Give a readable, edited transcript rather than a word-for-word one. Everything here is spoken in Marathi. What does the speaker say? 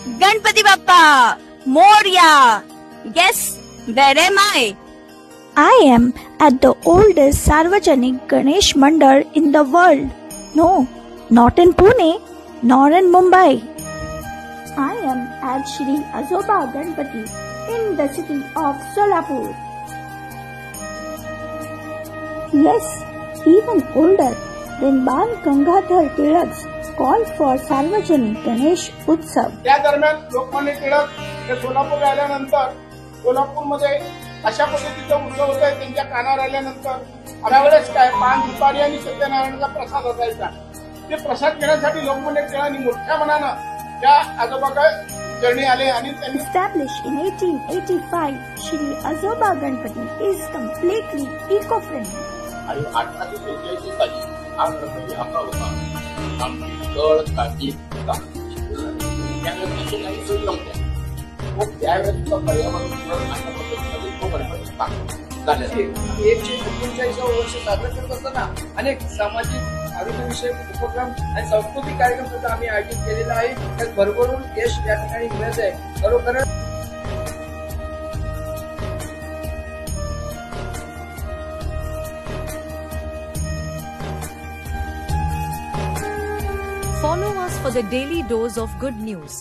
Ganpati Bappa Moria. Guess where am I? I am at the oldest Sarvajanik Ganesh Mandal in the world. No, not in Pune, nor in Mumbai. I am at Shri Azoba Ganpati in the city of Solapur. Yes, even older than Bal Gangadhar Tilak's call for Sarvajanik Ganesh Utsav. त्या दरम्यान लोकमान्य टिळक हे सोलापूर आल्यानंतर सोलापूरमध्ये अशा पद्धतीचा उत्सव होता. त्यांच्या कानावर आल्यानंतर त्यावेळेस काय पान दुपारी आणि सत्यनारायणचा प्रसाद असायचा. ते प्रसाद घेण्यासाठी लोकमान्य टिळकांनी मोठ्या मनानं त्या आजोबा चरणी आले आणि त्यांनी Established in 1885, Shri Azoba Ganpati is completely eco-friendly. आणि 1843 साली हा गणपती आपला होता. आमची तळ काठी त्यावेळेस अशी काही सोयी नव्हत्या. मग त्यावेळेस पर्यावरण अशा पद्धतीमध्ये तो गणपती झालेला 139 वर्ष साजरा करत असताना अनेक सामाजिक आरोग्यविषयक उपक्रम आणि सांस्कृतिक कार्यक्रम सुद्धा आम्ही आयोजित केलेला आहे. त्यात भरभरून यश या ठिकाणी मिळत आहे. खरोखरच Follow us for the daily dose of good news.